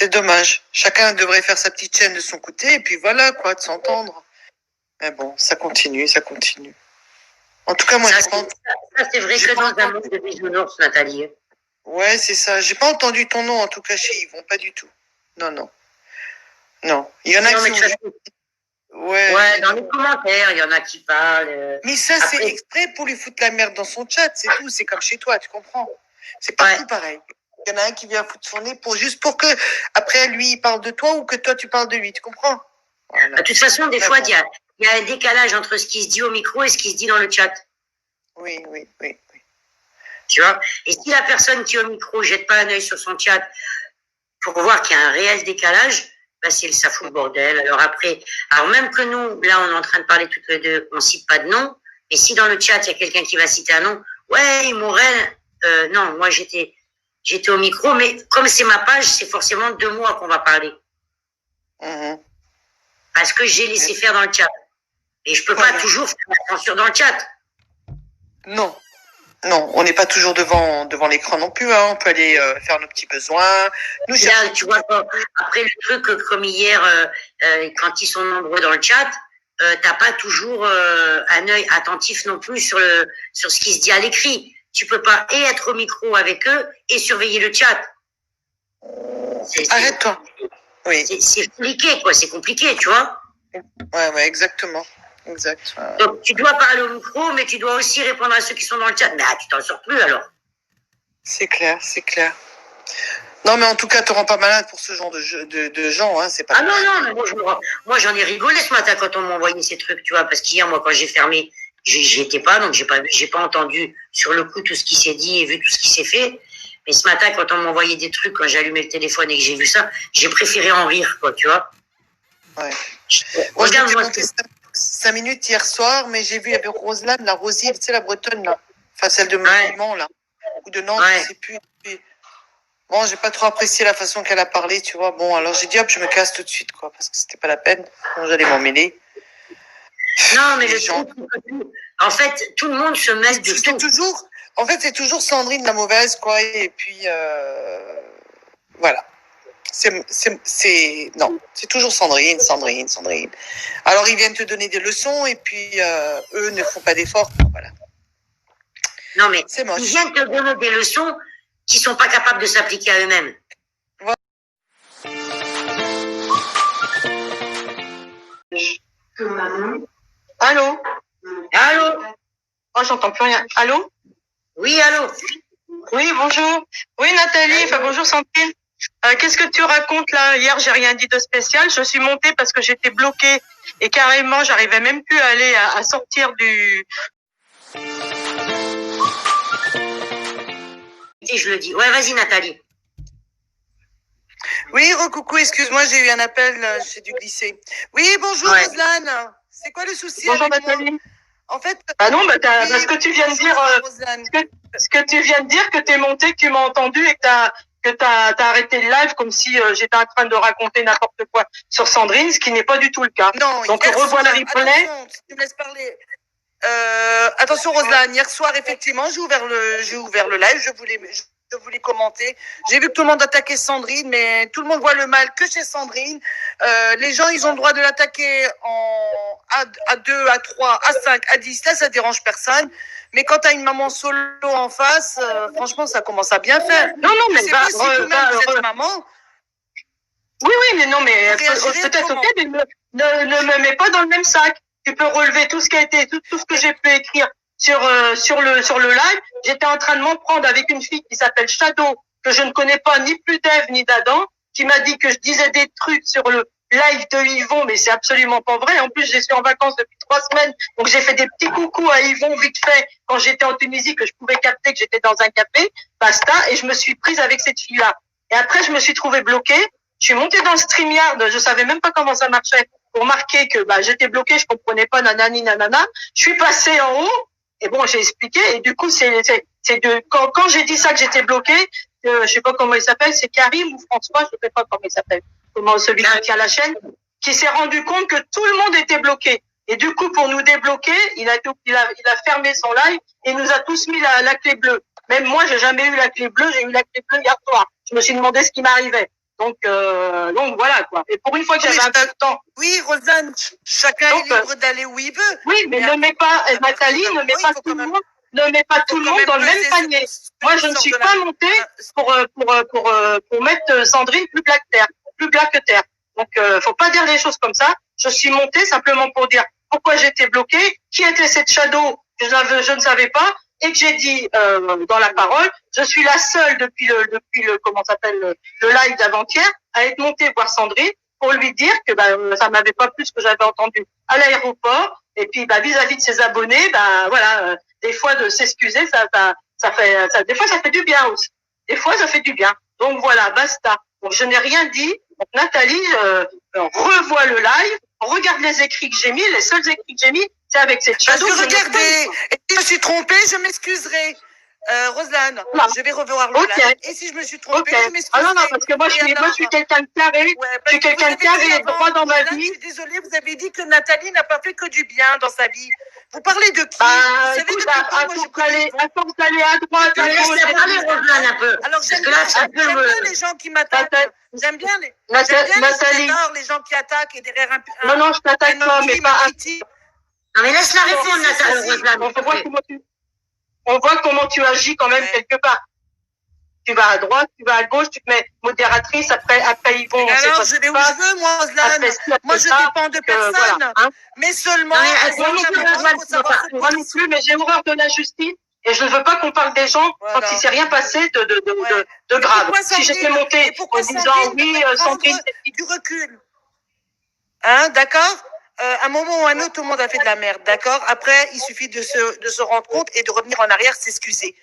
C'est dommage. Chacun devrait faire sa petite chaîne de son côté et puis voilà quoi, de s'entendre. Mais bon, ça continue, ça continue. En tout cas, moi, ça, c'est vrai que dans un monde de bisounours, Nathalie. Ouais, c'est ça. J'ai pas entendu ton nom, en tout cas, chez Yvon, pas du tout. Non, non. Non. Il y en a qui ont... Ouais, dans les commentaires, il y en a qui parlent. Mais ça, après... c'est exprès pour lui foutre la merde dans son chat, c'est tout. C'est comme chez toi, tu comprends? C'est partout pareil. Il y en a un qui vient foutre son nez juste pour que, après, lui, il parle de toi ou que toi, tu parles de lui, tu comprends? Voilà. De toute façon, des fois, il y a un décalage entre ce qui se dit au micro et ce qui se dit dans le chat. Oui. Tu vois? Et si la personne qui est au micro jette pas un œil sur son chat pour voir qu'il y a un réel décalage, bah ça fout le bordel. Alors après, même que nous, là, on est en train de parler toutes les deux, on cite pas de nom. Et si dans le chat, il y a quelqu'un qui va citer un nom, ouais, Morel, non, moi j'étais au micro, mais comme c'est ma page, c'est forcément de moi qu'on va parler. Parce que j'ai laissé faire dans le chat. Et je peux pas toujours faire attention dans le chat. Non, on n'est pas toujours devant l'écran non plus. Hein. On peut aller faire nos petits besoins. Nous, là, tu vois, après le truc, comme hier, quand ils sont nombreux dans le chat, t'as pas toujours un œil attentif non plus sur ce qui se dit à l'écrit. Tu peux pas être au micro avec eux et surveiller le chat. Arrête-toi. Oui. C'est compliqué, quoi. C'est compliqué, tu vois. Ouais, exactement. Exact. Donc, tu dois parler au micro, mais tu dois aussi répondre à ceux qui sont dans le chat. Mais tu t'en sors plus, alors. C'est clair. Non, mais en tout cas, te rends pas malade pour ce genre de gens, hein, c'est pas... non, mais moi, j'en ai rigolé ce matin quand on m'a envoyé ces trucs, tu vois, parce qu'hier, moi, quand j'ai fermé, j'y étais pas, donc j'ai pas entendu sur le coup tout ce qui s'est dit et vu tout ce qui s'est fait. Mais ce matin, quand on m'a envoyé des trucs, quand j'ai allumé le téléphone et que j'ai vu ça, j'ai préféré en rire, quoi, tu vois. Ouais. Moi, je m'étais monté 5 minutes hier soir, mais j'ai vu, il y avait Roselane, la Rosie, tu sais, la bretonne, là. Enfin, celle de Mont, là. Ou de Nantes, je sais plus. Bon, j'ai pas trop apprécié la façon qu'elle a parlé, tu vois. Bon, alors j'ai dit, hop, je me casse tout de suite, quoi, parce que c'était pas la peine. Bon, j'allais m'en mêler. Non, mais en fait, tout le monde se mêle de tout. En fait, c'est toujours Sandrine la mauvaise, quoi, et puis, voilà. Non, c'est toujours Sandrine. Alors, ils viennent te donner des leçons, et puis, eux ne font pas d'efforts, voilà. Non, mais ils viennent te donner des leçons qui sont pas capables de s'appliquer à eux-mêmes. Voilà. Allô? Oh, j'entends plus rien. Allô? Oui, allô? Oui, bonjour. Oui, Nathalie, bonjour Sandrine. Qu'est-ce que tu racontes là? Hier, j'ai rien dit de spécial. Je suis montée parce que j'étais bloquée et carrément, j'arrivais même plus à aller à sortir du... Et je le dis. Ouais, vas-y, Nathalie. Oui, recoucou, excuse-moi, j'ai eu un appel, j'ai dû glisser. Oui, bonjour, Roselane. C'est quoi le souci? Bonjour, Nathalie. En fait... parce que tu viens de dire... ce que tu viens de dire, que t'es montée, que tu m'as entendu et que t'as arrêté le live comme si j'étais en train de raconter n'importe quoi sur Sandrine, ce qui n'est pas du tout le cas. Non, donc revois la replay. Attention, si tu me laisses parler. Attention, Roselane, hier soir, effectivement, j'ai ouvert le live, je voulais commenter. J'ai vu que tout le monde attaquait Sandrine, mais tout le monde voit le mal que chez Sandrine. Les gens, ils ont le droit de l'attaquer à 2, à 3, à 5, à 10. Là, ça dérange personne. Mais quand t'as une maman solo en face, franchement, ça commence à bien faire. Non, mais c'est pas si vous-même vous êtes maman. Oui, mais non, mais peut-être ok, mais ne me mets pas dans le même sac. Tu peux relever tout ce qui a été, tout ce que j'ai pu écrire sur le live. J'étais en train de m'en prendre avec une fille qui s'appelle Shadow, que je ne connais pas ni plus d'Ève ni d'Adam, qui m'a dit que je disais des trucs sur le live de Yvon, mais c'est absolument pas vrai. En plus, je suis en vacances depuis 3 semaines, donc j'ai fait des petits coucous à Yvon vite fait quand j'étais en Tunisie, que je pouvais capter que j'étais dans un café, basta, et je me suis prise avec cette fille-là. Et après, je me suis trouvée bloquée. Je suis montée dans le StreamYard, je savais même pas comment ça marchait, pour marquer que j'étais bloquée, je comprenais pas nanani nanana. Je suis passée en haut, et bon, j'ai expliqué, et du coup, quand j'ai dit ça que j'étais bloquée, je sais pas comment il s'appelle, c'est Karim ou François, je sais pas comment il s'appelle, celui qui a la chaîne, qui s'est rendu compte que tout le monde était bloqué. Et du coup, pour nous débloquer, il a fermé son live et nous a tous mis la clé bleue. Même moi, j'ai jamais eu la clé bleue, j'ai eu la clé bleue hier soir. Je me suis demandé ce qui m'arrivait. Donc voilà quoi. Et pour une fois que j'avais un peu de temps. Oui, Rosanne, chacun est libre d'aller où il veut. Oui, mais ne mets pas, Nathalie, ne mets pas tout le monde. Ne mets pas tout le monde dans le même panier. Moi, je ne suis pas montée pour mettre Sandrine plus black que terre. Donc, faut pas dire les choses comme ça. Je suis montée simplement pour dire pourquoi j'étais bloquée, qui était cette shadow que je ne savais pas, et que j'ai dit dans la parole, je suis la seule depuis le comment s'appelle le live d'avant-hier à être montée voir Sandrine pour lui dire que ça m'avait pas plu ce que j'avais entendu à l'aéroport, et puis vis-à-vis de ses abonnés, voilà, des fois de s'excuser, des fois ça fait du bien aussi. Des fois ça fait du bien. Donc voilà, basta. Donc je n'ai rien dit. Donc Nathalie revoit le live, regarde les écrits que j'ai mis, les seuls écrits que j'ai mis, c'est avec cette shadow. Parce que regardez, et si je me suis trompée, je m'excuserai. Rosanne, je vais revoir le live. Et si je me suis trompée, je m'excuserai. Ah non, parce que moi je suis quelqu'un de carré. Je suis quelqu'un de carré, droit dans ma vie. Je suis désolée, vous avez dit que Nathalie n'a pas fait que du bien dans sa vie. Vous parlez de qui? Écoute, à force d'aller à droite, à gauche. Laisse parler, Rosanne, un peu. Alors j'aime bien les gens qui m'attaquent. J'aime bien les gens qui attaquent et derrière un non, je t'attaque pas, mais pas non, mais laisse-la répondre, Nathalie. On voit comment tu agis quand même quelque part. Tu vas à droite, tu vas à gauche, tu te mets modératrice, après ils vont. Alors, je vais où je veux, moi, Rosanne. Moi, je dépends de personne. Voilà, hein. Mais seulement, moi non plus, mais j'ai horreur de la justice. Et je ne veux pas qu'on parle des gens quand il ne s'est rien passé de grave. Si j'étais montée en disant oui, Sandrine, du recul. Hein, d'accord? À un moment ou à un autre, tout le monde a fait de la merde, d'accord? Après, il suffit de se rendre compte et de revenir en arrière, s'excuser.